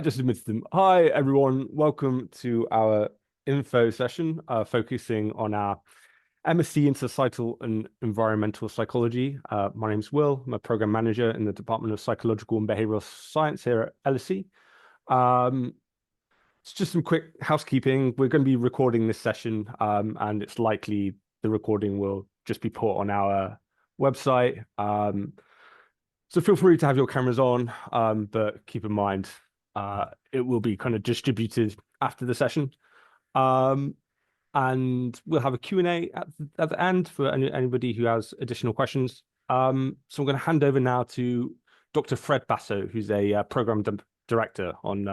Just admitted them. Hi, everyone. Welcome to our info session, focusing on our MSc in Societal and Environmental Psychology. My name's Will. I'm a program manager in the Department of Psychological and Behavioral Science here at LSE. It's just some quick housekeeping. We're going to be recording this session, and it's likely the recording will just be put on our website. So feel free to have your cameras on, but keep in mind, it will be kind of distributed after the session. And we'll have a Q&A at the end for anybody who has additional questions. So I'm going to hand over now to Dr. Fred Basso, who's a program director on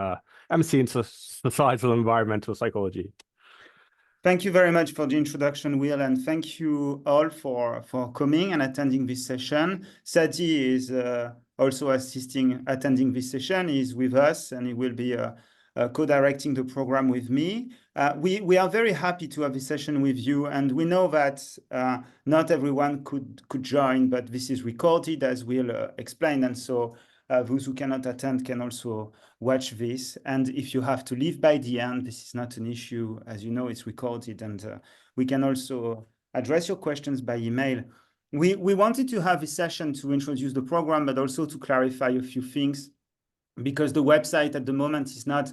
MSc in Societal and Environmental Psychology. Thank you very much for the introduction, Will, and thank you all for coming and attending this session. Sadi is also attending this session. He's with us, and he will be co-directing the program with me. We are very happy to have this session with you, and we know that not everyone could join, but this is recorded, as Will explained, and so those who cannot attend can also watch this. And if you have to leave by the end, this is not an issue. As you know, it's recorded, and we can also address your questions by email. We wanted to have a session to introduce the program, but also to clarify a few things, because the website at the moment is not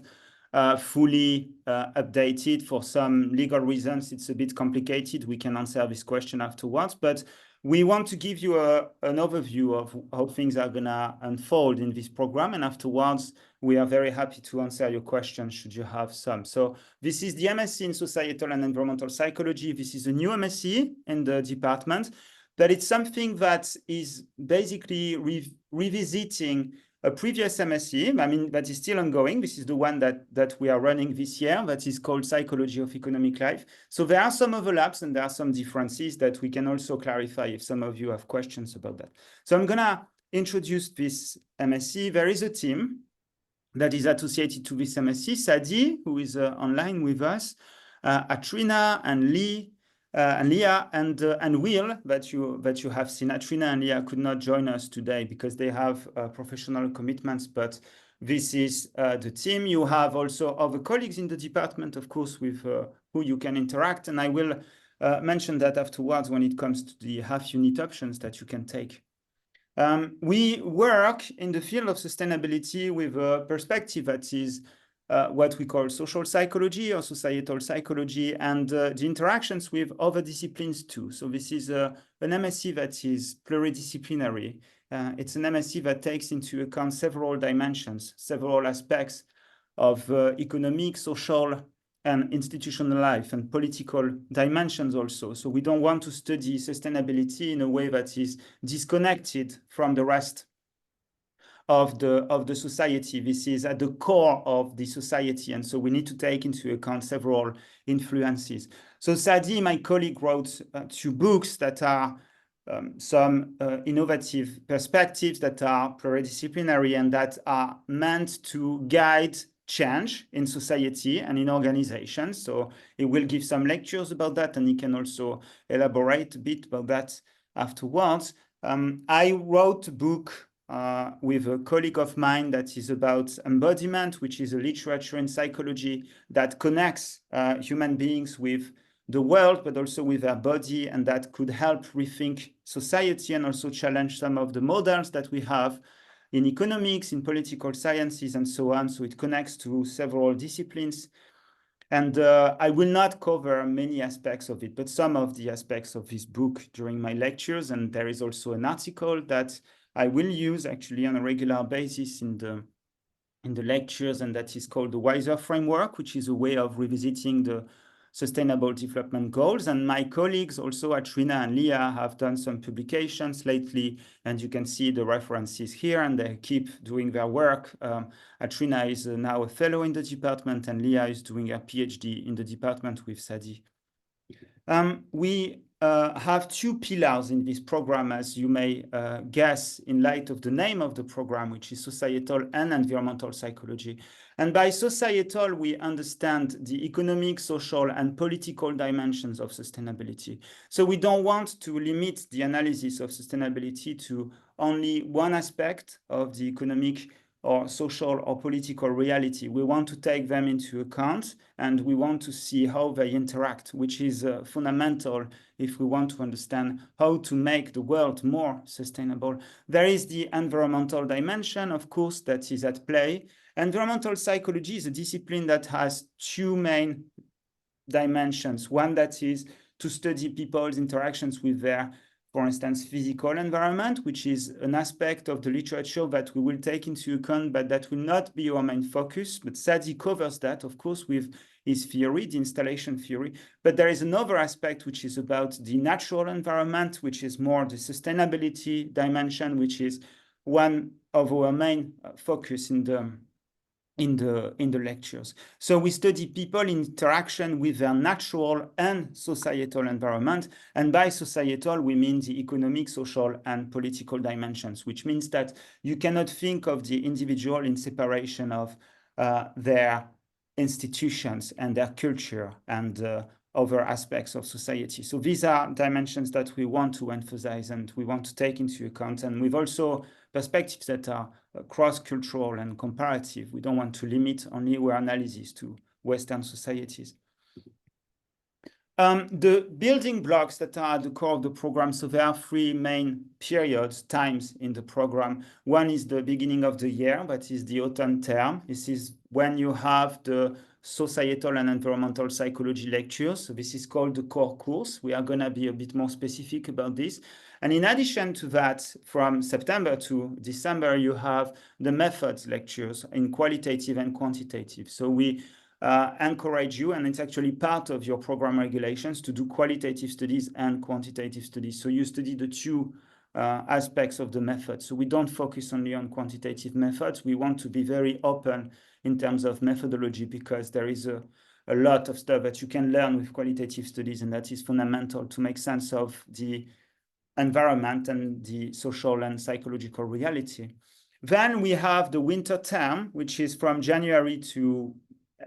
fully updated. For some legal reasons, it's a bit complicated. We can answer this question afterwards, but we want to give you an overview of how things are going to unfold in this program. And afterwards, we are very happy to answer your questions should you have some. So this is the MSc in Societal and Environmental Psychology. This is a new MSc in the department, but it's something that is basically revisiting a previous MSc, that is still ongoing. This is the one that we are running this year, that is called Psychology of Economic Life. So there are some overlaps and there are some differences that we can also clarify if some of you have questions about that. So I'm gonna introduce this MSc. There is a team that is associated to this MSc, Sadi, who is online with us, Atrina and Lee, and Leah and Will, that you have seen. Atrina and Leah could not join us today because they have professional commitments, but this is the team. You have also other colleagues in the department, of course, with who you can interact, and I will mention that afterwards when it comes to the half-unit options that you can take. We work in the field of sustainability with a perspective that is what we call social psychology or societal psychology, and the interactions with other disciplines too. So this is an MSc that is pluridisciplinary. It's an MSc that takes into account several dimensions, several aspects of economic, social, and institutional life, and political dimensions also. So we don't want to study sustainability in a way that is disconnected from the rest of the society. This is at the core of the society, and so we need to take into account several influences. So Sadi, my colleague, wrote 2 books that are some innovative perspectives that are pluridisciplinary and that are meant to guide change in society and in organizations. So he will give some lectures about that, and he can also elaborate a bit about that afterwards. I wrote a book with a colleague of mine that is about embodiment, which is a literature in psychology that connects human beings with the world, but also with their body, and that could help rethink society and also challenge some of the models that we have in economics, in political sciences, and so on. So it connects to several disciplines. And I will not cover many aspects of it, but some of the aspects of this book during my lectures. And there is also an article that I will use actually on a regular basis in the lectures, and that is called the Wiser Framework, which is a way of revisiting the Sustainable Development Goals. And my colleagues, also Atrina and Leah, have done some publications lately, and you can see the references here, and they keep doing their work. Atrina is now a fellow in the department, and Leah is doing her PhD in the department with Sadi. We have 2 pillars in this program, as you may guess, in light of the name of the program, which is Societal and Environmental Psychology. And by societal, we understand the economic, social, and political dimensions of sustainability. So we don't want to limit the analysis of sustainability to only one aspect of the economic or social or political reality. We want to take them into account, and we want to see how they interact, which is fundamental if we want to understand how to make the world more sustainable. There is the environmental dimension, of course, that is at play. Environmental psychology is a discipline that has two main dimensions. One that is to study people's interactions with their, for instance, physical environment, which is an aspect of the literature that we will take into account, but that will not be our main focus. But Sadi covers that, of course, with his theory, the installation theory. But there is another aspect which is about the natural environment, which is more the sustainability dimension, which is one of our main focus in the lectures. So we study people in interaction with their natural and societal environment. And by societal, we mean the economic, social, and political dimensions, which means that you cannot think of the individual in separation of their institutions and their culture and other aspects of society. So these are dimensions that we want to emphasize and we want to take into account. And we've also perspectives that are cross-cultural and comparative. We don't want to limit only our analysis to Western societies. The building blocks that are at the core of the program, so there are three main periods, times in the program. One is the beginning of the year, that is the autumn term. This is when you have the societal and environmental psychology lectures. So this is called the core course. We are going to be a bit more specific about this. And in addition to that, from September to December, you have the methods lectures in qualitative and quantitative. So we encourage you, and it's actually part of your program regulations, to do qualitative studies and quantitative studies. So you study the two aspects of the method. So we don't focus only on quantitative methods. We want to be very open in terms of methodology, because there is a lot of stuff that you can learn with qualitative studies, and that is fundamental to make sense of the environment and the social and psychological reality. Then we have the winter term, which is from January to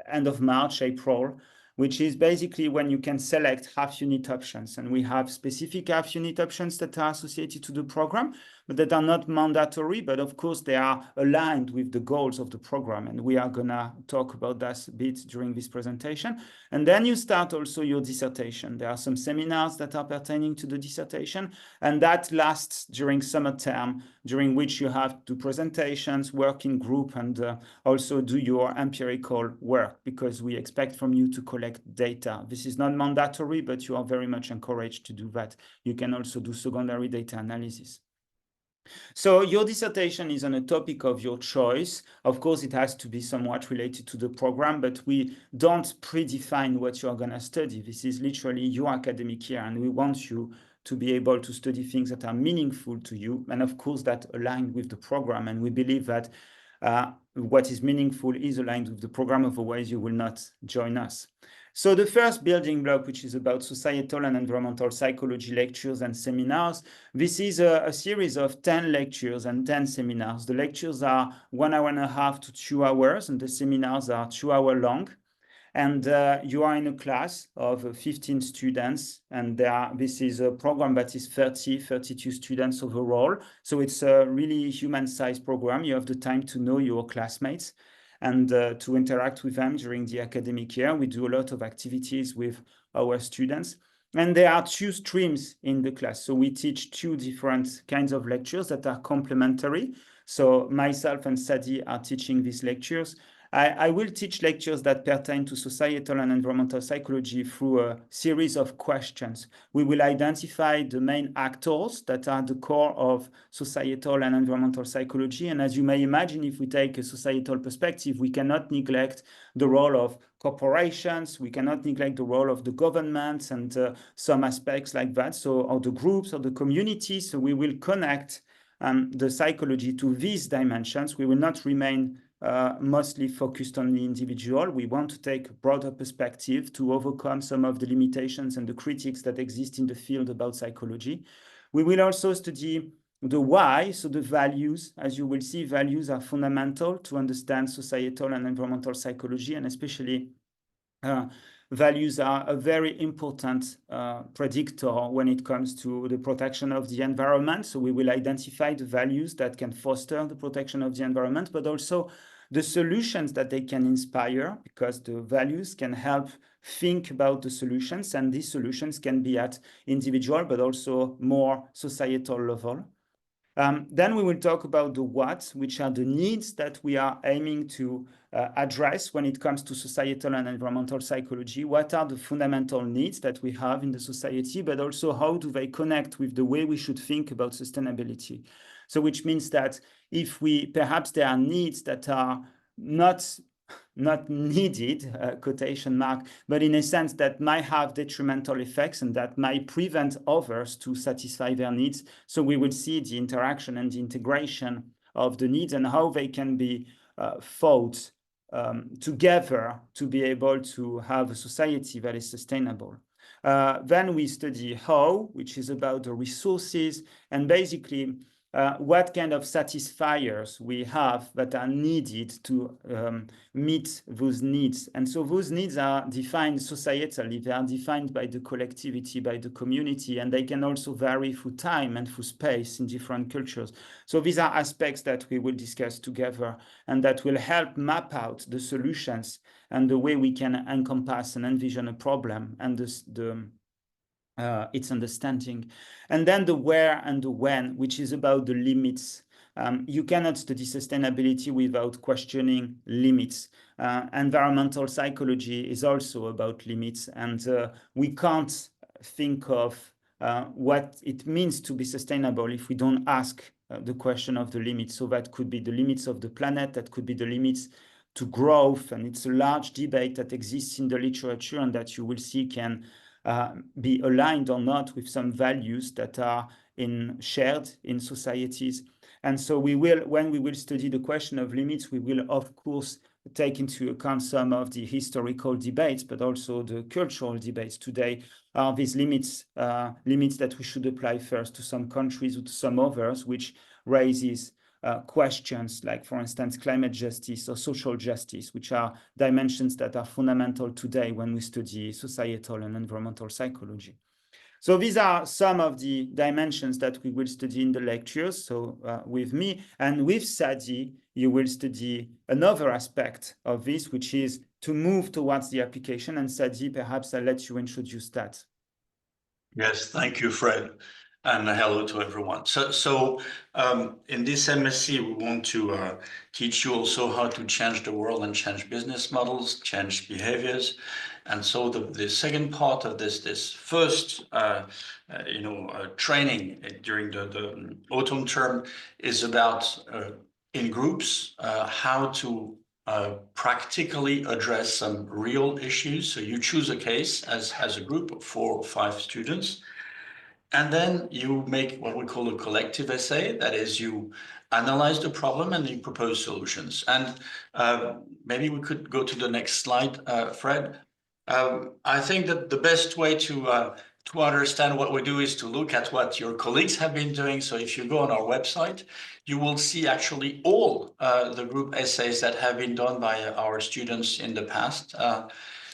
end of March, April, which is basically when you can select half-unit options. And we have specific half-unit options that are associated to the program, but that are not mandatory, but of course they are aligned with the goals of the program. And we are gonna talk about that a bit during this presentation. And then you start also your dissertation. There are some seminars that are pertaining to the dissertation, and that lasts during summer term, during which you have to do presentations, work in group, and also do your empirical work, because we expect from you to collect data. This is not mandatory, but you are very much encouraged to do that. You can also do secondary data analysis. So your dissertation is on a topic of your choice. Of course, it has to be somewhat related to the program, but we don't predefine what you're going to study. This is literally your academic year, and we want you to be able to study things that are meaningful to you, and of course that align with the program. And we believe that what is meaningful is aligned with the program, otherwise you will not join us. So the first building block, which is about societal and environmental psychology lectures and seminars, this is a series of 10 lectures and 10 seminars. The lectures are 1.5 hours to 2 hours, and the seminars are 2 hours long. And you are in a class of 15 students, and this is a program that is 32 students overall. So it's a really human-sized program. You have the time to know your classmates and to interact with them during the academic year. We do a lot of activities with our students. And there are two streams in the class. So we teach two different kinds of lectures that are complementary. So myself and Sadi are teaching these lectures. I will teach lectures that pertain to societal and environmental psychology through a series of questions. We will identify the main actors that are the core of societal and environmental psychology. And as you may imagine, if we take a societal perspective, we cannot neglect the role of corporations, we cannot neglect the role of the governments and some aspects like that, so or the groups or the communities. So we will connect the psychology to these dimensions. We will not remain mostly focused on the individual. We want to take a broader perspective to overcome some of the limitations and the critiques that exist in the field about psychology. We will also study the why, so the values. As you will see, values are fundamental to understand societal and environmental psychology, and especially values are a very important predictor when it comes to the protection of the environment. So we will identify the values that can foster the protection of the environment, but also the solutions that they can inspire, because the values can help think about the solutions, and these solutions can be at individual but also more societal level. Then we will talk about the what, which are the needs that we are aiming to address when it comes to societal and environmental psychology. What are the fundamental needs that we have in the society, but also how do they connect with the way we should think about sustainability? So which means that if perhaps there are needs that are not needed, quotation mark, but in a sense that might have detrimental effects and that might prevent others to satisfy their needs. So we will see the interaction and the integration of the needs and how they can be thought together to be able to have a society that is sustainable. Then we study how, which is about the resources and basically what kind of satisfiers we have that are needed to meet those needs. And so those needs are defined societally, they are defined by the collectivity, by the community, and they can also vary through time and through space in different cultures. So these are aspects that we will discuss together and that will help map out the solutions and the way we can encompass and envision a problem and its understanding. And then the where and the when, which is about the limits. You cannot study sustainability without questioning limits. Environmental psychology is also about limits, and we can't think of what it means to be sustainable if we don't ask the question of the limits. So that could be the limits of the planet, that could be the limits to growth, and it's a large debate that exists in the literature and that you will see can be aligned or not with some values that are shared in societies. And so when we will study the question of limits, we will of course take into account some of the historical debates, but also the cultural debates today. Are these limits that we should apply first to some countries or to some others, which raises questions like, for instance, climate justice or social justice, which are dimensions that are fundamental today when we study societal and environmental psychology. So these are some of the dimensions that we will study in the lectures. So with me and with Sadi, you will study another aspect of this, which is to move towards the application. And Sadi, perhaps I'll let you introduce that. Yes, thank you, Fred. And hello to everyone. So in this MSc, we want to teach you also how to change the world and change business models, change behaviors. And so the second part of this first, training during the autumn term is about in groups, how to practically address some real issues. So you choose a case as a group of 4 or 5 students. And then you make what we call a collective essay. That is, you analyze the problem and you propose solutions. And maybe we could go to the next slide, Fred. I think that the best way to understand what we do is to look at what your colleagues have been doing. So if you go on our website, you will see actually all the group essays that have been done by our students in the past.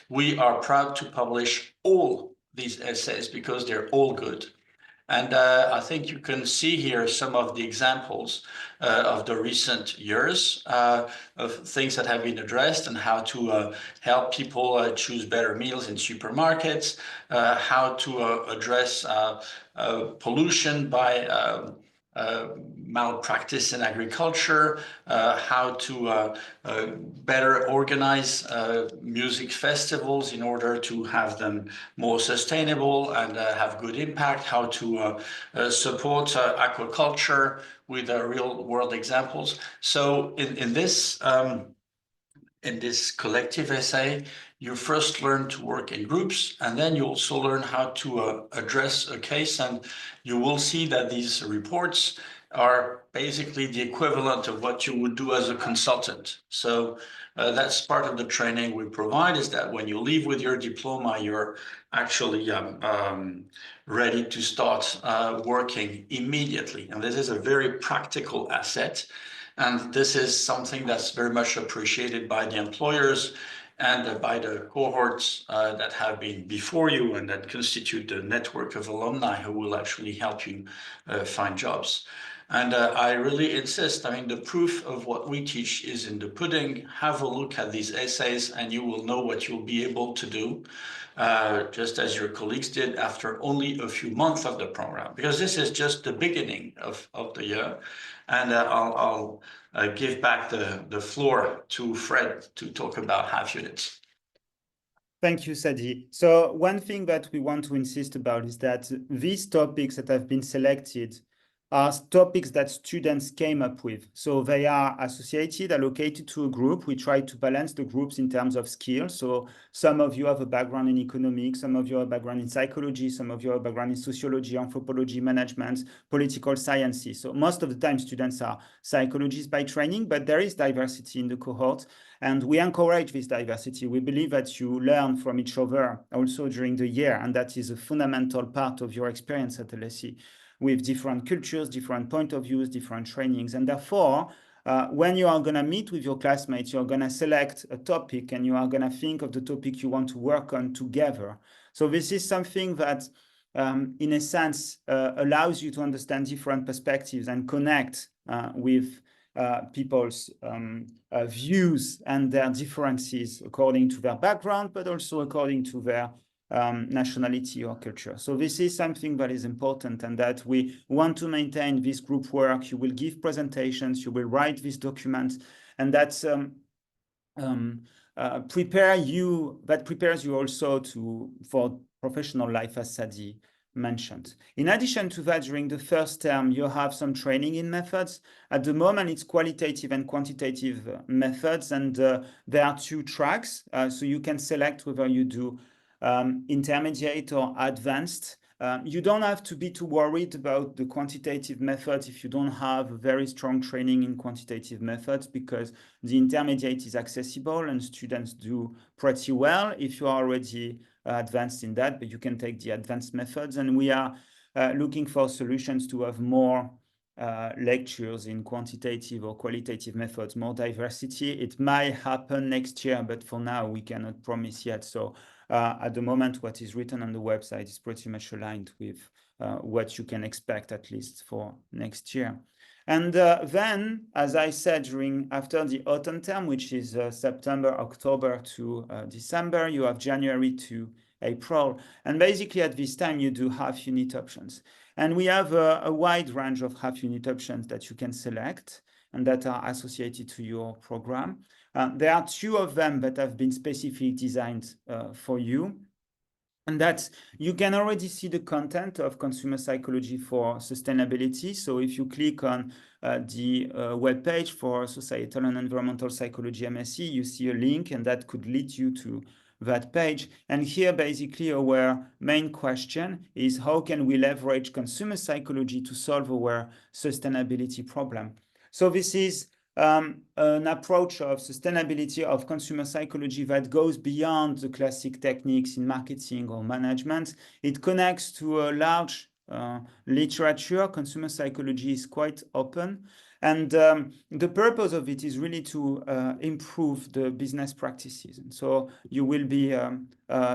We are proud to publish all these essays because they're all good. And I think you can see here some of the examples of the recent years of things that have been addressed and how to help people choose better meals in supermarkets, how to address pollution by malpractice in agriculture, how to better organize music festivals in order to have them more sustainable and have good impact, how to support aquaculture with real world examples. So in this collective essay, you first learn to work in groups, and then you also learn how to address a case. And you will see that these reports are basically the equivalent of what you would do as a consultant. So that's part of the training we provide, is that when you leave with your diploma, you're actually ready to start working immediately. And this is a very practical asset. And this is something that's very much appreciated by the employers. and by the cohorts that have been before you and that constitute the network of alumni who will actually help you find jobs. And I really insist, I mean, the proof of what we teach is in the pudding. Have a look at these essays and you will know what you'll be able to do, just as your colleagues did after only a few months of the program, because this is just the beginning of the year. And I'll give back the floor to Fred to talk about half units. Thank you, Sadi. So one thing that we want to insist about is that these topics that have been selected are topics that students came up with. So they are associated, allocated to a group. We try to balance the groups in terms of skills. So some of you have a background in economics, some of you have a background in psychology, some of you have a background in sociology, anthropology, management, political sciences. So most of the time students are psychologists by training, but there is diversity in the cohort. And we encourage this diversity. We believe that you learn from each other also during the year, and that is a fundamental part of your experience at LSE, with different cultures, different point of views, different trainings. And therefore, when you are going to meet with your classmates, you're going to select a topic and you are going to think of the topic you want to work on together. So this is something that, in a sense, allows you to understand different perspectives and connect with people's views and their differences according to their background, but also according to their nationality or culture. So this is something that is important and that we want to maintain this group work. You will give presentations, you will write these documents, and that's prepares you also for professional life, as Sadi mentioned. In addition to that, during the first term, you have some training in methods. At the moment, it's qualitative and quantitative methods, and there are 2 tracks. So you can select whether you do intermediate or advanced. You don't have to be too worried about the quantitative methods if you don't have very strong training in quantitative methods, because the intermediate is accessible and students do pretty well if you are already advanced in that, but you can take the advanced methods. And we are looking for solutions to have more lectures in quantitative or qualitative methods, more diversity. It might happen next year, but for now we cannot promise yet. So at the moment, what is written on the website is pretty much aligned with what you can expect, at least for next year. And then, as I said, after the autumn term, which is September, October to December, you have January to April. And basically at this time, you do half unit options. And we have a wide range of half unit options that you can select and that are associated to your program. There are 2 of them that have been specifically designed for you. And that you can already see the content of consumer psychology for sustainability. So if you click on the webpage for societal and environmental psychology MSc, you see a link and that could lead you to that page. And here, basically, our main question is how can we leverage consumer psychology to solve our sustainability problem? So this is an approach of sustainability of consumer psychology that goes beyond the classic techniques in marketing or management. It connects to a large literature. Consumer psychology is quite open. And the purpose of it is really to improve the business practices. And so you will be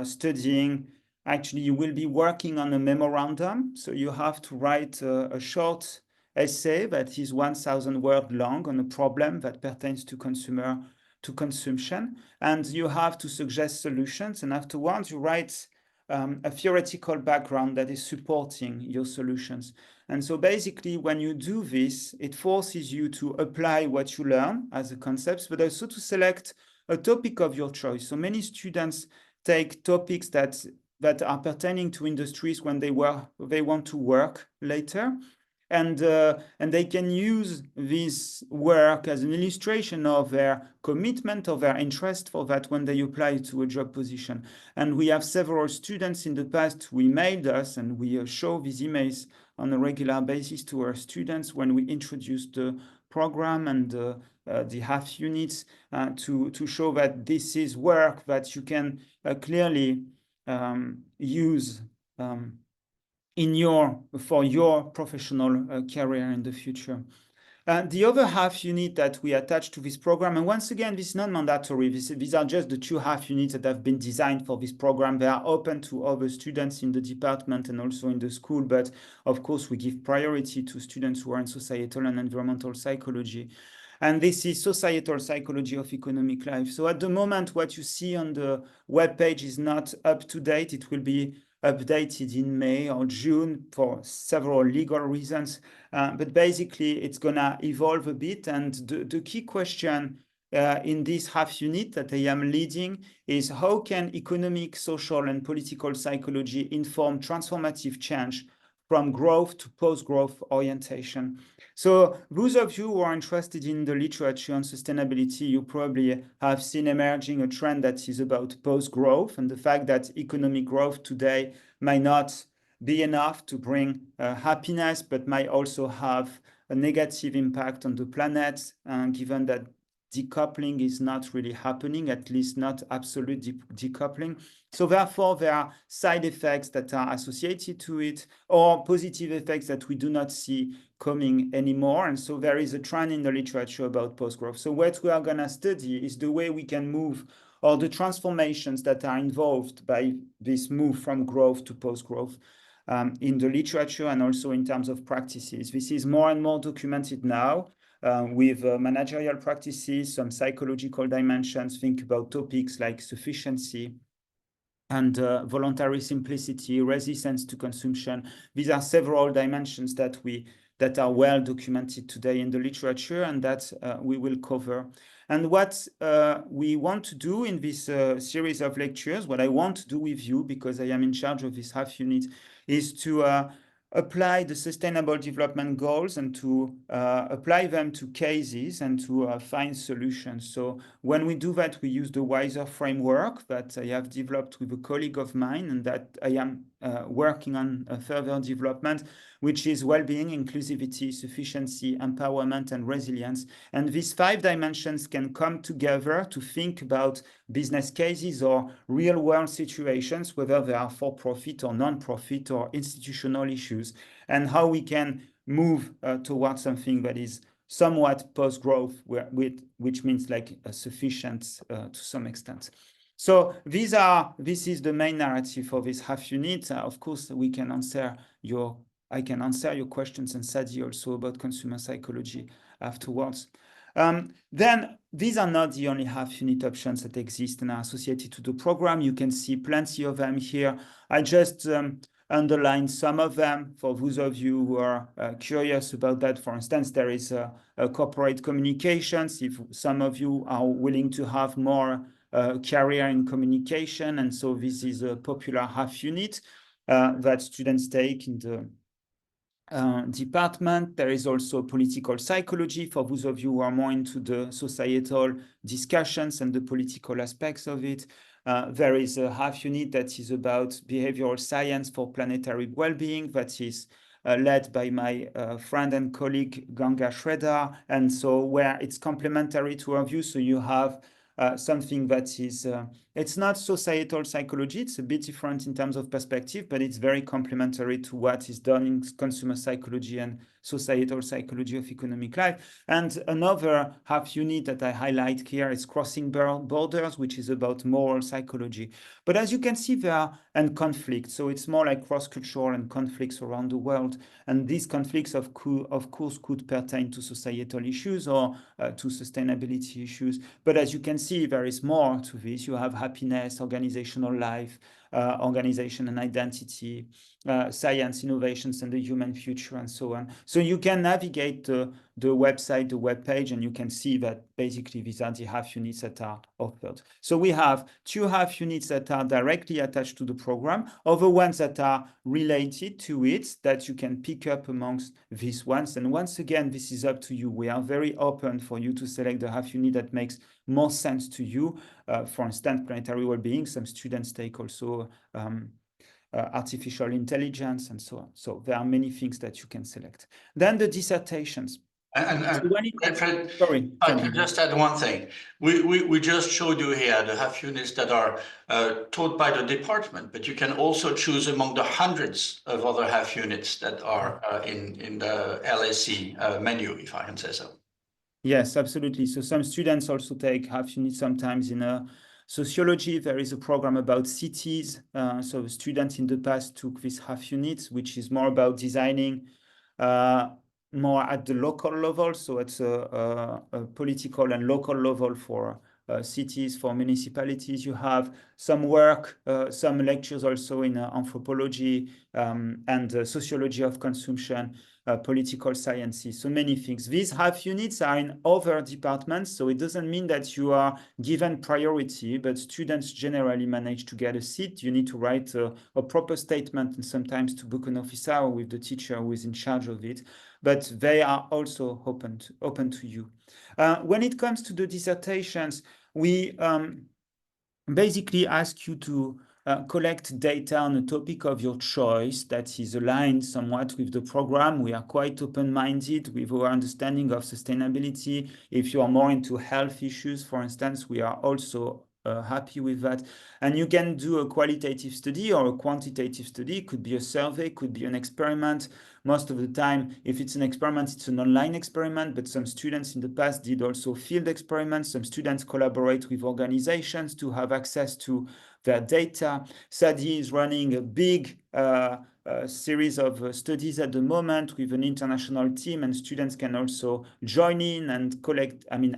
studying, actually, you will be working on a memorandum. So you have to write a short essay that is 1,000 words long on a problem that pertains to consumption. And you have to suggest solutions. And afterwards, you write a theoretical background that is supporting your solutions. And so basically, when you do this, it forces you to apply what you learn as a concepts, but also to select a topic of your choice. So many students take topics that are pertaining to industries when they want to work later. And they can use this work as an illustration of their commitment, of their interest for that when they apply to a job position. And we have several students in the past who emailed us, and we show these emails on a regular basis to our students when we introduce the program and the half units to show that this is work that you can clearly use for your professional career in the future. The other half unit that we attach to this program, and once again, this is non-mandatory. These are just the 2 half units that have been designed for this program. They are open to other students in the department and also in the school, but of course, we give priority to students who are in societal and environmental psychology. And this is societal psychology of economic life. So at the moment, what you see on the webpage is not up to date. It will be updated in May or June for several legal reasons. But basically, it's going to evolve a bit. And the key question in this half unit that I am leading is how can economic, social, and political psychology inform transformative change from growth to post-growth orientation? So those of you who are interested in the literature on sustainability, you probably have seen emerging a trend that is about post-growth and the fact that economic growth today might not be enough to bring happiness, but might also have a negative impact on the planet, given that decoupling is not really happening, at least not absolute decoupling. So therefore, there are side effects that are associated to it or positive effects that we do not see coming anymore. And so there is a trend in the literature about post-growth. So what we are going to study is the way we can move or the transformations that are involved by this move from growth to post-growth in the literature and also in terms of practices. This is more and more documented now with managerial practices, some psychological dimensions. Think about topics like sufficiency and voluntary simplicity, resistance to consumption. These are several dimensions that are well documented today in the literature and that we will cover. And what we want to do in this series of lectures, what I want to do with you, because I am in charge of this half unit, is to apply the Sustainable Development Goals and to apply them to cases and to find solutions. So when we do that, we use the WISER framework that I have developed with a colleague of mine and that I am working on further development, which is well-being, inclusivity, sufficiency, empowerment, and resilience. And these 5 dimensions can come together to think about business cases or real-world situations, whether they are for-profit or non-profit or institutional issues, and how we can move towards something that is somewhat post-growth, which means like sufficient to some extent. So this is the main narrative for this half unit. Of course, I can answer your questions and Sadi also about consumer psychology afterwards. Then these are not the only half unit options that exist and are associated to the program. You can see plenty of them here. I just underline some of them for those of you who are curious about that. For instance, there is a corporate communications. If some of you are willing to have more career in communication, and so this is a popular half unit that students take in the department. There is also political psychology for those of you who are more into the societal discussions and the political aspects of it. There is a half unit that is about behavioral science for planetary well-being that is led by my friend and colleague Ganga Shredder, and so where it's complementary to our view. So you have something that is, it's not societal psychology, it's a bit different in terms of perspective, but it's very complementary to what is done in consumer psychology and societal psychology of economic life. And another half unit that I highlight here is crossing borders, which is about moral psychology. But as you can see there, and conflict, so it's more like cross-cultural and conflicts around the world. And these conflicts, of course, could pertain to societal issues or to sustainability issues. But as you can see, there is more to this. You have happiness, organizational life, organization and identity, science, innovations, and the human future, and so on. So you can navigate the website, the web page, and you can see that basically these are the half units that are offered. So we have 2 half units that are directly attached to the program, other ones that are related to it that you can pick up amongst these ones. And once again, this is up to you. We are very open for you to select the half unit that makes more sense to you. For instance, planetary well-being, some students take also artificial intelligence and so on. So there are many things that you can select. Then the dissertations. And So when it, Fred, sorry, I can just add one thing. We just showed you here the half units that are taught by the department, but you can also choose among the hundreds of other half units that are in the LSE menu, if I can say so. Yes, absolutely. So some students also take half units sometimes in sociology. There is a program about cities. So students in the past took this half units, which is more about designing more at the local level. So it's a political and local level for cities, for municipalities. You have some work, some lectures also in anthropology and sociology of consumption. Political sciences, so many things. These half units are in other departments, so it doesn't mean that you are given priority, but students generally manage to get a seat. You need to write a proper statement and sometimes to book an office hour with the teacher who is in charge of it, but they are also open to you. When it comes to the dissertations, we basically ask you to collect data on a topic of your choice that is aligned somewhat with the program. We are quite open-minded with our understanding of sustainability. If you are more into health issues, for instance, we are also happy with that. And you can do a qualitative study or a quantitative study. It could be a survey, could be an experiment. Most of the time, if it's an experiment, it's an online experiment, but some students in the past did also field experiments. Some students collaborate with organizations to have access to their data. Sadi is running a big series of studies at the moment with an international team, and students can also join in and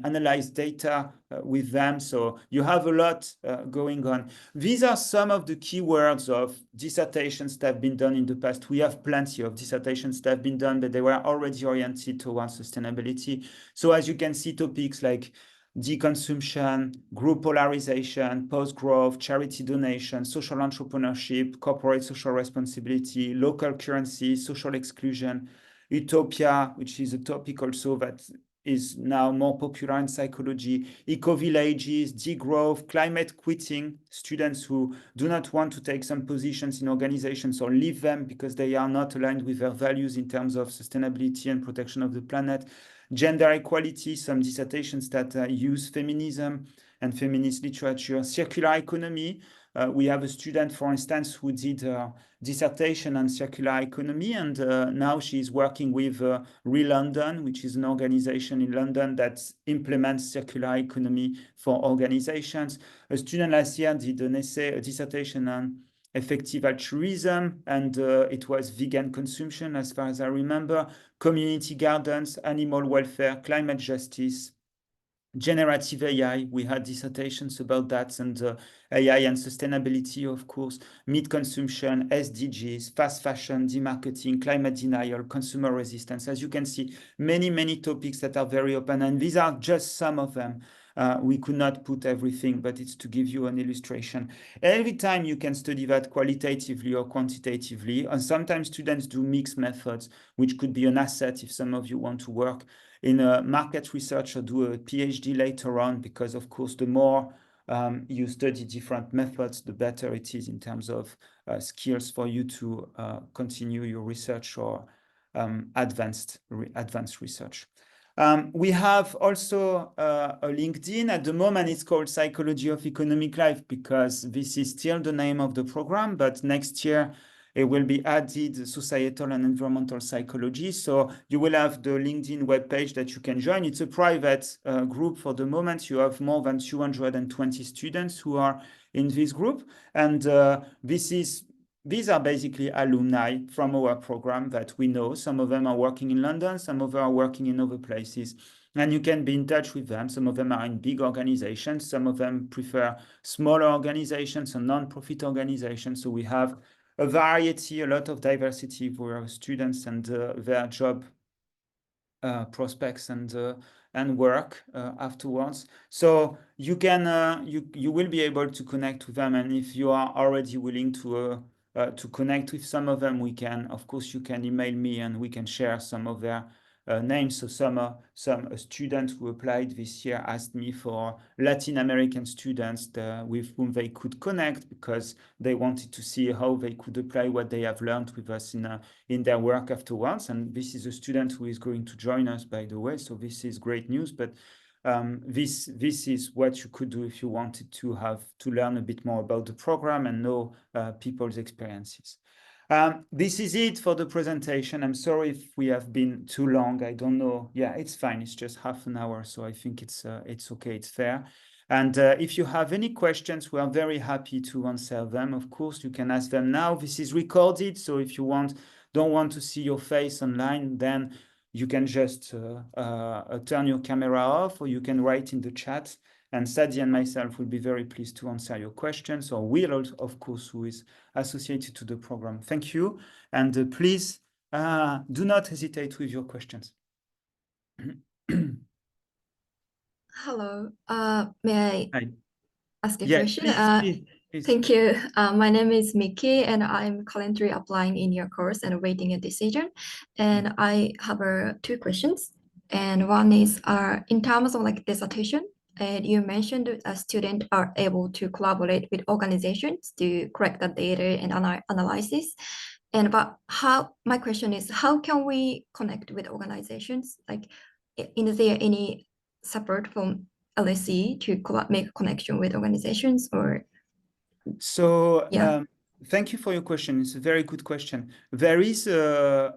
analyze data with them. So you have a lot going on. These are some of the keywords of dissertations that have been done in the past. We have plenty of dissertations that have been done, but they were already oriented towards sustainability. So as you can see, topics like deconsumption, group polarization, post-growth, charity donation, social entrepreneurship, corporate social responsibility, local currency, social exclusion, utopia, which is a topic also that is now more popular in psychology, eco-villages, degrowth, climate quitting, students who do not want to take some positions in organizations or leave them because they are not aligned with their values in terms of sustainability and protection of the planet, gender equality, some dissertations that use feminism and feminist literature, circular economy. We have a student, for instance, who did a dissertation on circular economy, and now she's working with London, which is an organization in London that implements circular economy for organizations. A student last year did a dissertation on effective altruism, and it was vegan consumption, as far as I remember, community gardens, animal welfare, climate justice, generative AI. We had dissertations about that, and AI and sustainability, of course, meat consumption, SDGs, fast fashion, demarketing, climate denial, consumer resistance. As you can see, many topics that are very open, and these are just some of them. We could not put everything, but it's to give you an illustration. Every time you can study that qualitatively or quantitatively, and sometimes students do mixed methods, which could be an asset if some of you want to work in market research or do a PhD later on, because of course, the more you study different methods, the better it is in terms of skills for you to continue your research or advanced research. We have also a LinkedIn. At the moment, it's called Psychology of Economic Life because this is still the name of the program, but next year it will be added societal and environmental psychology. So you will have the LinkedIn webpage that you can join. It's a private group for the moment. You have more than 220 students who are in this group. And these are basically alumni from our program that we know. Some of them are working in London, some of them are working in other places. And you can be in touch with them. Some of them are in big organizations. Some of them prefer smaller organizations and non-profit organizations. So we have a variety, a lot of diversity for our students and their job prospects and work afterwards. So you can you will be able to connect with them, and if you are already willing to connect with some of them, we can, of course, you can email me and we can share some of their names. So some student who applied this year asked me for Latin American students with whom they could connect, because they wanted to see how they could apply what they have learned with us in their work afterwards. And this is a student who is going to join us, by the way. So this is great news. But this is what you could do if you wanted to learn a bit more about the program and know people's experiences. This is it for the presentation. I'm sorry if we have been too long. I don't know. Yeah, it's fine. It's just half an hour, so I think it's okay. It's fair. And if you have any questions, we are very happy to answer them. Of course, you can ask them now. This is recorded, so if you don't want to see your face online, then you can just turn your camera off, or you can write in the chat. And Sadi and myself will be very pleased to answer your questions, or Will, of course, who is associated to the program. Thank you. And please do not hesitate with your questions. Hello. May I ask a question? Please. Thank you. My name is Miki, and I'm currently applying in your course and awaiting a decision. And I have two questions. And one is in terms of like dissertation, and you mentioned students are able to collaborate with organizations to collect the data and analysis. But my question is, how can we connect with organizations? Like, is there any support from LSE to make a connection with organizations? Or so yeah. Thank you for your question. It's a very good question. There is a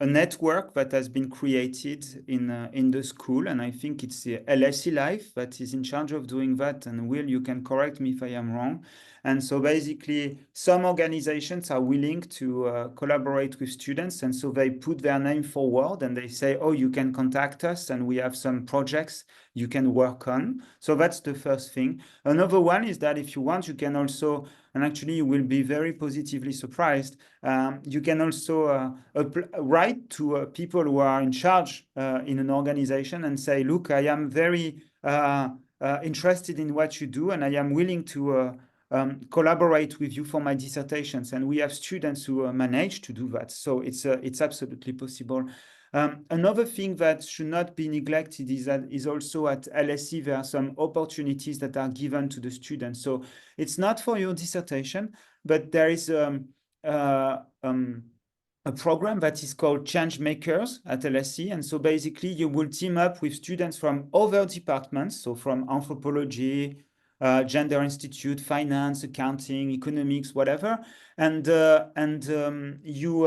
network that has been created in the school, and I think it's the LSE Life that is in charge of doing that. And Will, you can correct me if I am wrong. And so basically, some organizations are willing to collaborate with students, and so they put their name forward and they say, oh, you can contact us, and we have some projects you can work on. So that's the first thing. Another one is that if you want, you can also, and actually you will be very positively surprised, you can also write to people who are in charge in an organization and say, look, I am very interested in what you do, and I am willing to collaborate with you for my dissertations. And we have students who manage to do that. So it's absolutely possible. Another thing that should not be neglected is also at LSE, there are some opportunities that are given to the students. So it's not for your dissertation, but there is a program that is called Change Makers at LSE. And so basically you will team up with students from other departments, so from anthropology, Gender Institute, finance, accounting, economics, whatever, and you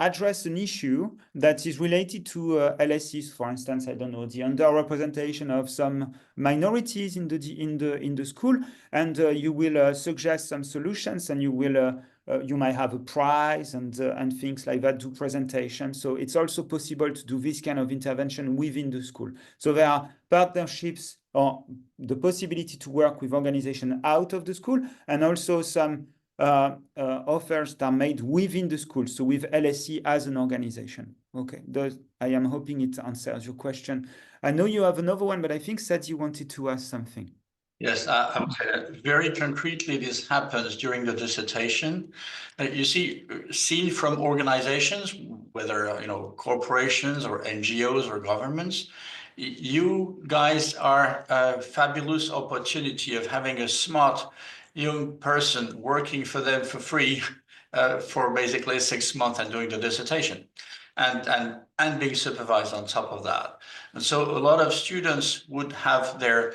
address an issue that is related to LSEs, for instance, I don't know, the underrepresentation of some minorities in the school, and you will suggest some solutions, and you might have a prize and things like that, do presentations. So it's also possible to do this kind of intervention within the school. So there are partnerships or the possibility to work with organizations out of the school, and also some offers that are made within the school, so with LSE as an organization. Okay, I am hoping it answers your question. I know you have another one, but I think Sadi wanted to ask something. Yes, I would say that very concretely, this happens during the dissertation. You see, seen from organizations, whether corporations or NGOs or governments, you guys are a fabulous opportunity of having a smart young person working for them for free for basically 6 months and doing the dissertation, and being supervised on top of that. And so a lot of students would have their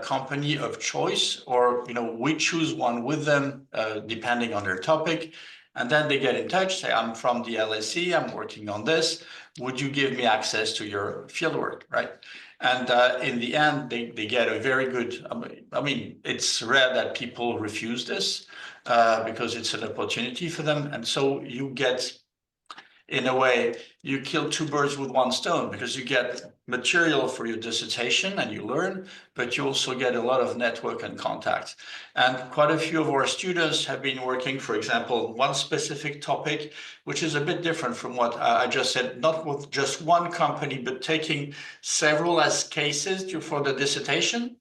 company of choice, or we choose one with them depending on their topic, and then they get in touch, say, I'm from the LSE, I'm working on this, would you give me access to your fieldwork, right? And in the end, they get a very good, I mean, it's rare that people refuse this because it's an opportunity for them. And so you get, in a way, you kill two birds with one stone, because you get material for your dissertation and you learn, but you also get a lot of network and contacts. And quite a few of our students have been working, for example, one specific topic, which is a bit different from what I just said, not with just one company, but taking several as cases for the dissertation.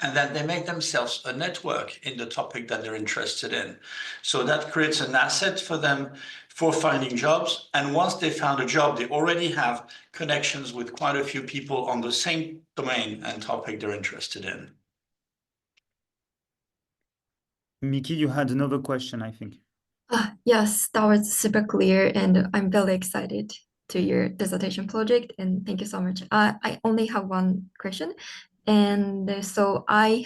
and then they make themselves a network in the topic that they're interested in. So that creates an asset for them for finding jobs. And once they found a job, they already have connections with quite a few people on the same domain and topic they're interested in. Mickey, you had another question, I think. Yes, that was super clear, and I'm very excited to your dissertation project, and thank you so much. I only have one question, and so I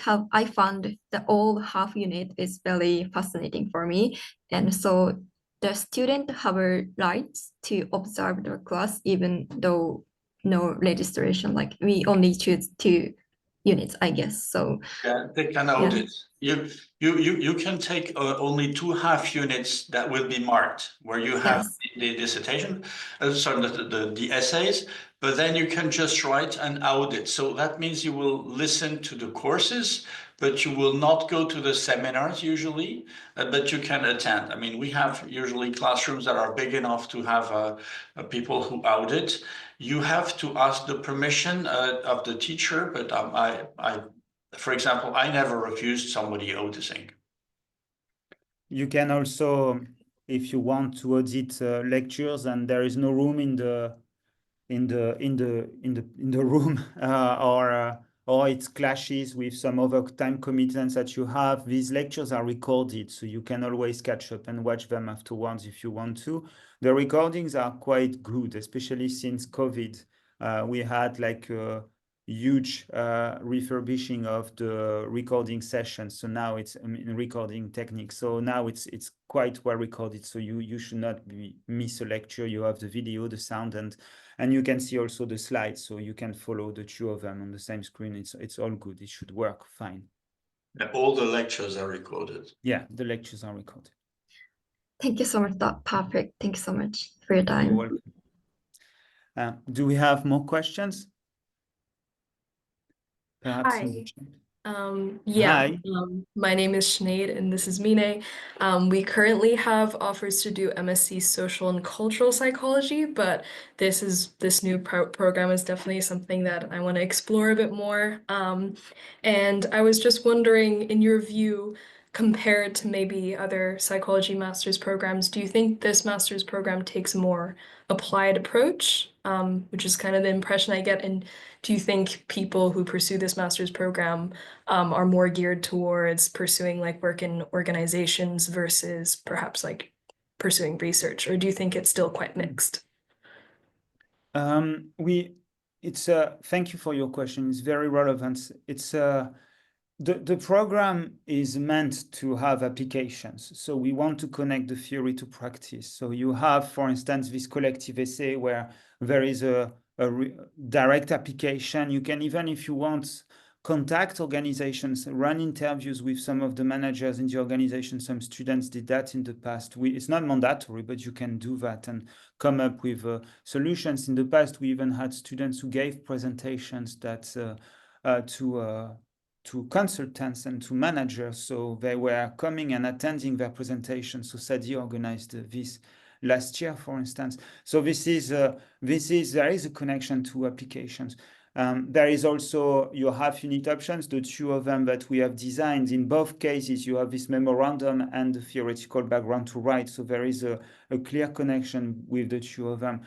found the all half unit is very fascinating for me, and so the student have a right to observe the class even though no registration, like we only choose 2 units, I guess. So Yeah, they can audit. You can take only 2 half units that will be marked where you have yes, the dissertation, sorry, the essays, but then you can just write an audit. So that means you will listen to the courses, but you will not go to the seminars usually, but you can attend. I mean, we have usually classrooms that are big enough to have people who audit. You have to ask the permission of the teacher, but for example, I never refused somebody auditing. You can also, if you want to audit lectures and there is no room in the room or it clashes with some other time commitments that you have, these lectures are recorded, so you can always catch up and watch them afterwards if you want to. The recordings are quite good, especially since COVID. We had like a huge refurbishing of the recording sessions, so now it's recording techniques. So now it's quite well recorded, so you should not miss a lecture. You have the video, the sound, and you can see also the slides, so you can follow the 2 of them on the same screen. It's all good. It should work fine. And all the lectures are recorded. Yeah, the lectures are recorded. thank you so much. That's perfect. Thank you so much for your time. You're welcome. Do we have more questions? Perhaps in the Hi. chat. Yeah, Hi. my name is Sinead and this is Mine. We currently have offers to do MSc Social and Cultural Psychology, but this new program is definitely something that I want to explore a bit more. And I was just wondering, in your view, compared to maybe other psychology master's programs, do you think this master's program takes a more applied approach, which is kind of the impression I get? And do you think people who pursue this master's program are more geared towards pursuing like work in organizations versus perhaps like pursuing research, or do you think it's still quite mixed? Thank you for your question. It's very relevant. The program is meant to have applications. So we want to connect the theory to practice. So you have, for instance, this collective essay where there is a direct application. You can, even if you want, contact organizations, run interviews with some of the managers in the organization. Some students did that in the past. It's not mandatory, but you can do that and come up with solutions. In the past, we even had students who gave presentations that to consultants and to managers. So they were coming and attending their presentations. So Sadi organized this last year, for instance. So there is a connection to applications. There is also your half-unit options, the 2 of them that we have designed. In both cases, you have this memorandum and the theoretical background to write. So there is a clear connection with the 2 of them.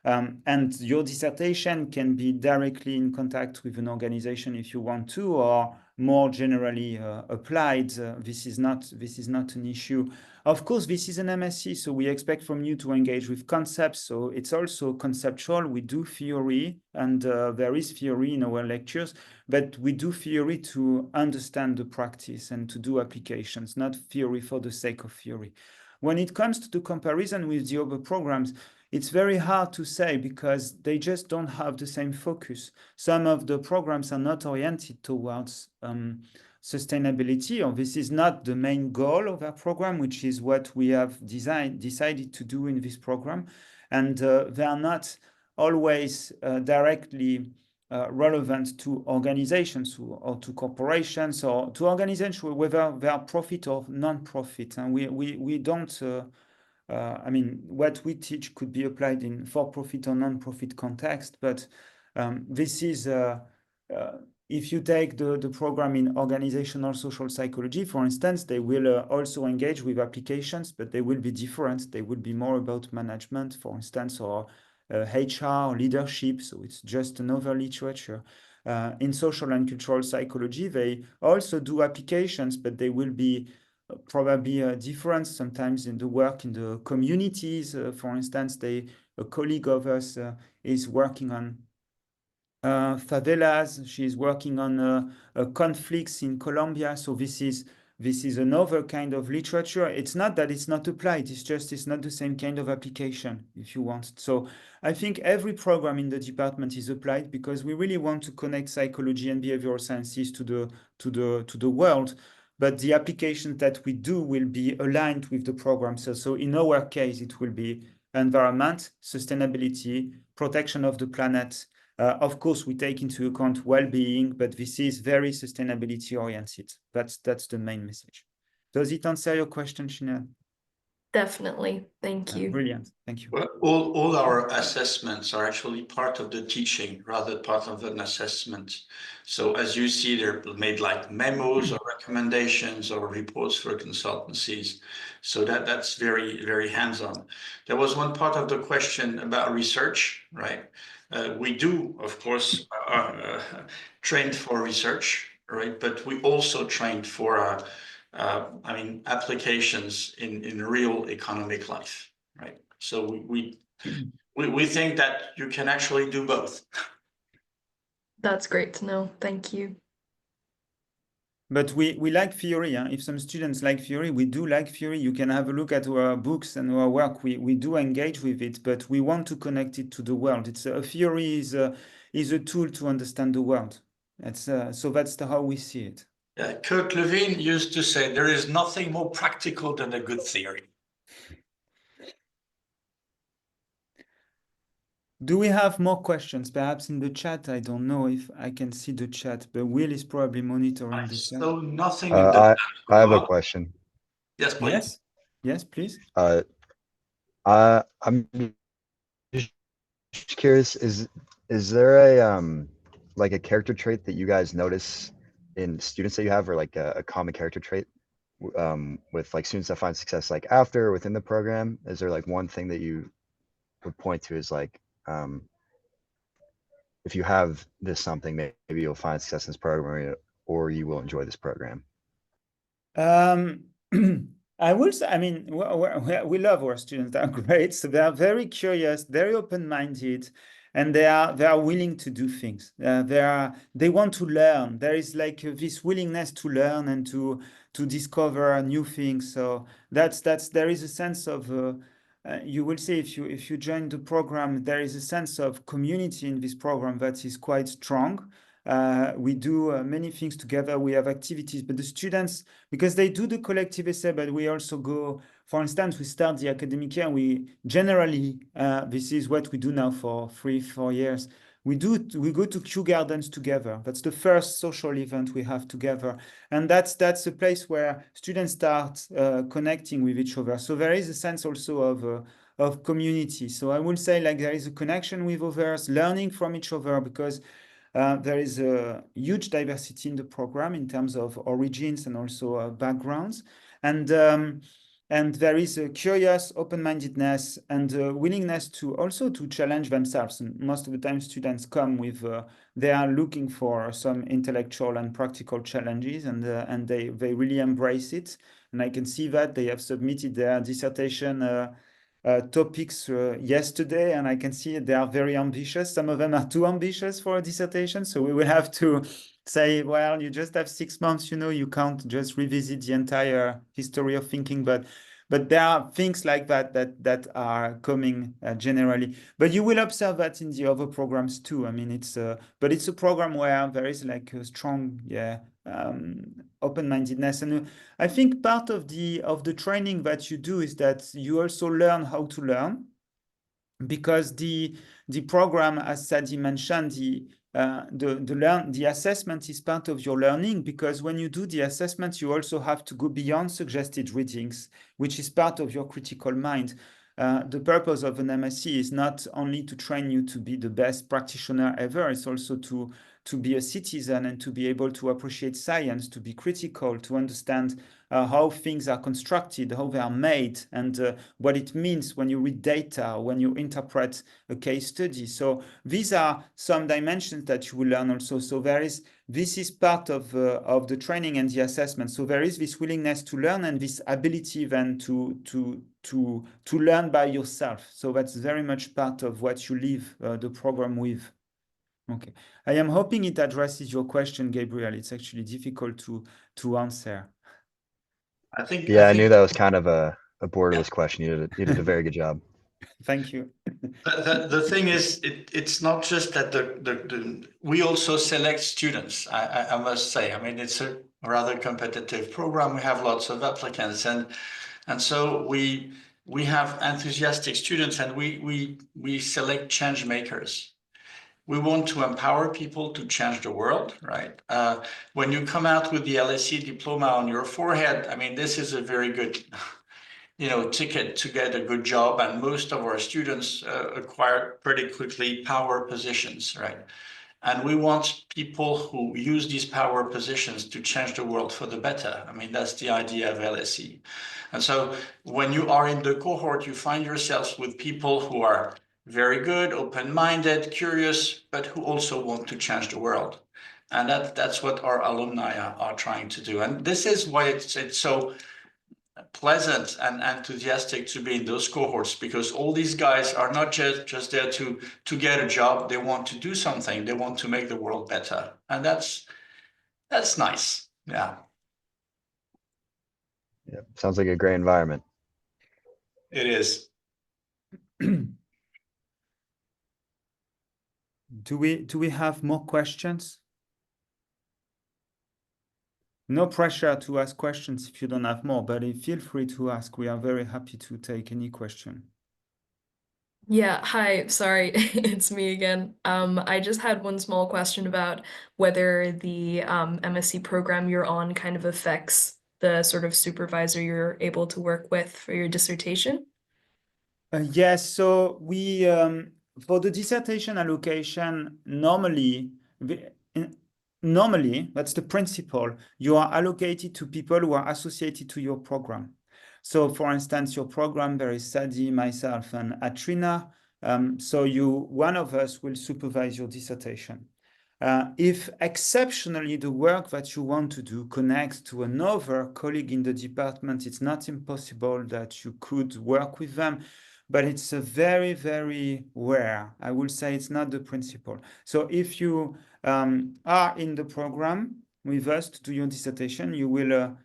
And your dissertation can be directly in contact with an organization if you want to, or more generally applied. This is not an issue. Of course, this is an MSc, so we expect from you to engage with concepts. So it's also conceptual. We do theory, and there is theory in our lectures, but we do theory to understand the practice and to do applications, not theory for the sake of theory. When it comes to the comparison with the other programs, it's very hard to say because they just don't have the same focus. Some of the programs are not oriented towards sustainability, or this is not the main goal of our program, which is what we have decided to do in this program. And they are not always directly relevant to organizations or to corporations or to organizations, whether they are profit or non-profit. And we don't... I mean, what we teach could be applied in for-profit or non-profit context, but this is if you take the program in organizational social psychology, for instance, they will also engage with applications, but they will be different. They will be more about management, for instance, or HR, leadership. So it's just another literature. In social and cultural psychology, they also do applications, but they will be probably different sometimes in the work in the communities. For instance, a colleague of us is working on favelas. She's working on conflicts in Colombia. So this is another kind of literature. It's not that it's not applied. It's just it's not the same kind of application, if you want. So I think every program in the department is applied because we really want to connect psychology and behavioral sciences to the world. But the applications that we do will be aligned with the program. So in our case, it will be environment, sustainability, protection of the planet. Of course, we take into account well-being, but this is very sustainability oriented. That's the main message. Does it answer your question, Sinead? Definitely. Thank you. Brilliant. Thank you. Well, all our assessments are actually part of the teaching rather part of an assessment. So as you see, they're made like memos or recommendations or reports for consultancies. So that's very, very hands-on. There was one part of the question about research, right? We do, of course, trained for research, right? But we also trained for, applications in real economic life, right? So we think that you can actually do both. That's great to know. Thank you. But we like theory. Huh? If some students like theory, we do like theory. You can have a look at our books and our work. We do engage with it, but we want to connect it to the world. It's a theory is a tool to understand the world. So that's how we see it. Yeah, Kurt Lewin used to say, there is nothing more practical than a good theory. Do we have more questions? Perhaps in the chat. I don't know if I can see the chat, but Will is probably monitoring the chat. So nothing in the I have a question. Yes, please. Yes, please. I'm just curious, is there a like a character trait that you guys notice in students that you have, or like a common character trait with like students that find success like after or within the program? Is there like one thing that you would point to as like if you have this something, maybe you'll find success in this program, or you will enjoy this program? I will say, I mean, we love our students. They're great. So they are very curious, very open-minded, and they are willing to do things. They want to learn. There is like this willingness to learn and to discover new things. So there is a sense of you will see if you join the program, there is a sense of community in this program that is quite strong. We do many things together. We have activities, but the students, because they do the collective essay, but we also go, for instance, we start the academic year. We generally, this is what we do now for 3-4 years. We go to Kew Gardens together. That's the first social event we have together. And that's a place where students start connecting with each other. So there is a sense also of community. So I will say like there is a connection with others, learning from each other, because there is a huge diversity in the program in terms of origins and also backgrounds. And there is a curious open-mindedness and willingness to also to challenge themselves. And most of the time students come with, they are looking for some intellectual and practical challenges, and they really embrace it. And I can see that they have submitted their dissertation topics yesterday, and I can see they are very ambitious. Some of them are too ambitious for a dissertation. So we will have to say, well, you just have 6 months, you can't just revisit the entire history of thinking, but there are things like that are coming generally. But you will observe that in the other programs too. I mean, it's a program where there is like a strong, open-mindedness. And I think part of the training that you do is that you also learn how to learn, because the program, as Sadi mentioned, the assessment is part of your learning, because when you do the assessment, you also have to go beyond suggested readings, which is part of your critical mind. The purpose of an MSc is not only to train you to be the best practitioner ever, it's also to to be a citizen and to be able to appreciate science, to be critical, to understand how things are constructed, how they are made, and what it means when you read data, when you interpret a case study. So these are some dimensions that you will learn also. So this is part of the training and the assessment. So there is this willingness to learn and this ability then to learn by yourself. So that's very much part of what you leave the program with. Okay, I am hoping it addresses your question, Gabriel. It's actually difficult to answer. I knew that was kind of a borderless question. You did a very good job. Thank you. The thing is, it's not just that we also select students. I must say. I mean, it's a rather competitive program. We have lots of applicants, and so we have enthusiastic students, and we select change makers. We want to empower people to change the world, right? When you come out with the LSE diploma on your forehead, I mean, this is a very good, ticket to get a good job. And most of our students acquire pretty quickly power positions, right? And we want people who use these power positions to change the world for the better. I mean, that's the idea of LSE. And so when you are in the cohort, you find yourselves with people who are very good, open-minded, curious, but who also want to change the world. And that's what our alumni are trying to do. And this is why it's so pleasant and enthusiastic to be in those cohorts, because all these guys are not just there to get a job. They want to do something. They want to make the world better. And that's nice. Yeah. Yeah, sounds like a great environment. It is. Do we have more questions? No pressure to ask questions if you don't have more, but feel free to ask. We are very happy to take any question. Yeah, hi, sorry, it's me again. I just had one small question about whether the MSc program you're on kind of affects the sort of supervisor you're able to work with for your dissertation. Yes, so we for the dissertation allocation, normally that's the principle. You are allocated to people who are associated to your program. So for instance, your program, there is Sadi, myself, and Atrina. So one of us will supervise your dissertation. If exceptionally the work that you want to do connects to another colleague in the department, it's not impossible that you could work with them, but it's a very, very rare. I will say it's not the principle. So if you are in the program with us to do your dissertation, you will,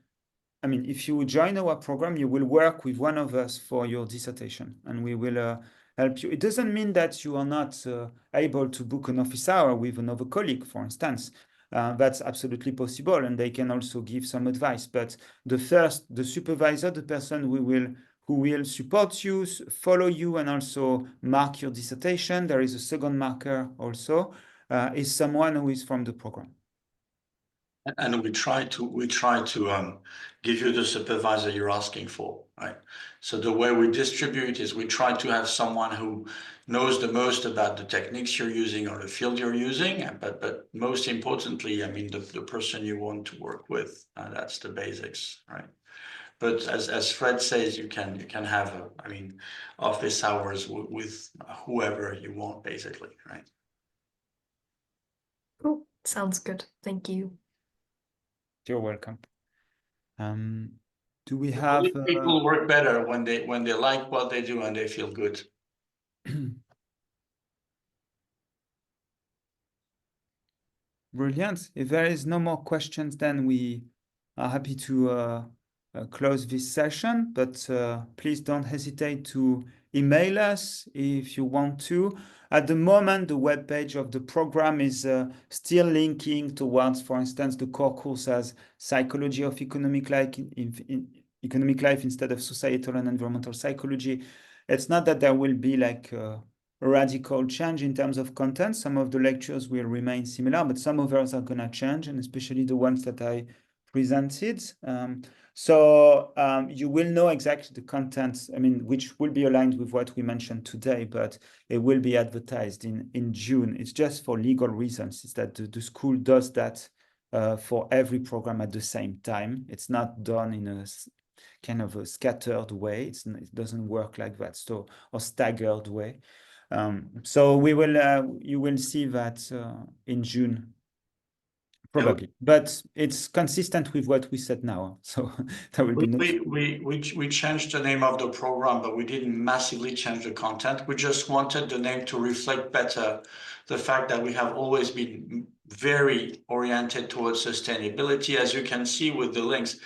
if you join our program, you will work with one of us for your dissertation, and we will help you. It doesn't mean that you are not able to book an office hour with another colleague, for instance. That's absolutely possible, and they can also give some advice. But the supervisor, the person who will support you, follow you, and also mark your dissertation, there is a second marker also, is someone who is from the program. And we try to give you the supervisor you're asking for, right? So the way we distribute is we try to have someone who knows the most about the techniques you're using or the field you're using, but most importantly, I mean, the person you want to work with. That's the basics, right? But as Fred says, you can have office hours with whoever you want, basically, right? Cool, sounds good. Thank you. You're welcome. Do we have people work better when they like what they do and they feel good? Brilliant. If there is no more questions, then we are happy to close this session, but please don't hesitate to email us if you want to. At the moment, the webpage of the program is still linking towards, for instance, the core course as Psychology of Economic Life Economic Life instead of Societal and Environmental Psychology. It's not that there will be like a radical change in terms of content. Some of the lectures will remain similar, but some others are going to change, and especially the ones that I presented. So you will know exactly the content, I mean, which will be aligned with what we mentioned today, but it will be advertised in June. It's just for legal reasons. It's that the school does that for every program at the same time. It's not done in a kind of a scattered way. It doesn't work like that, so, or staggered way. So we will you will see that in June, probably, but it's consistent with what we said now. So there will be no. We changed the name of the program, but we didn't massively change the content. We just wanted the name to reflect better the fact that we have always been very oriented towards sustainability, as you can see with the links.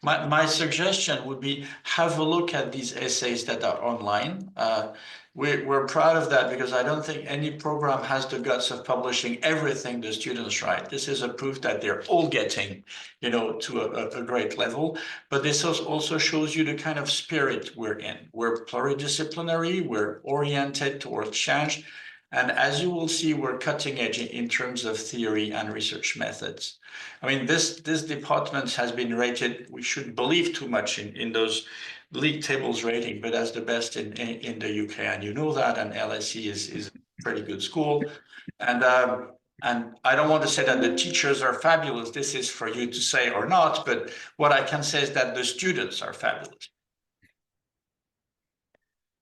My suggestion would be have a look at these essays that are online. We're proud of that because I don't think any program has the guts of publishing everything the students write. This is a proof that they're all getting, you know, to a great level. But this also shows you the kind of spirit we're in. We're pluridisciplinary, we're oriented towards change. And as you will see, we're cutting edge in terms of theory and research methods. I mean, this department has been rated, we shouldn't believe too much in those league tables rating, but as the best in the UK, and you know that, and LSE is a pretty good school. And I don't want to say that the teachers are fabulous. This is for you to say or not, but what I can say is that the students are fabulous.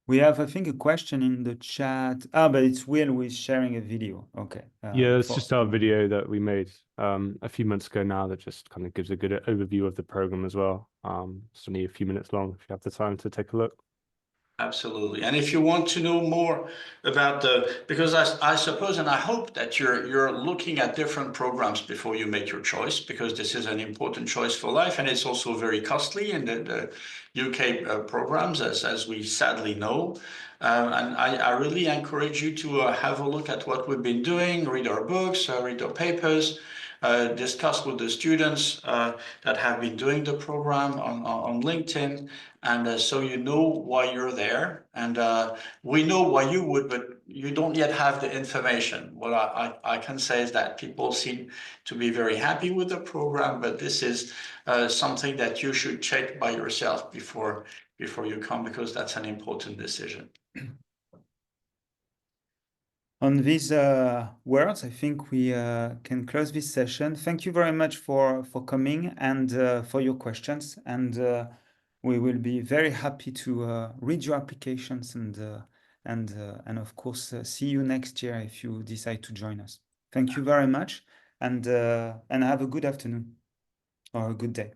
We have, I think, a question in the chat. But it's Will who is sharing a video. Okay. Yeah, it's just our video that we made a few months ago now that just kind of gives a good overview of the program as well. It's only a few minutes long if you have the time to take a look. Absolutely. And if you want to know more about because I suppose and I hope that you're looking at different programs before you make your choice, because this is an important choice for life, and it's also very costly in the UK programs, as we sadly know. And I really encourage you to have a look at what we've been doing, read our books, read our papers, discuss with the students that have been doing the program on LinkedIn. And so you know why you're there, and we know why you would, but you don't yet have the information. What I can say is that people seem to be very happy with the program, but this is something that you should check by yourself before you come, because that's an important decision. On these words, I think we can close this session. Thank you very much for coming and for your questions. And we will be very happy to read your applications and of course see you next year if you decide to join us. Thank you very much, and have a good afternoon or a good day.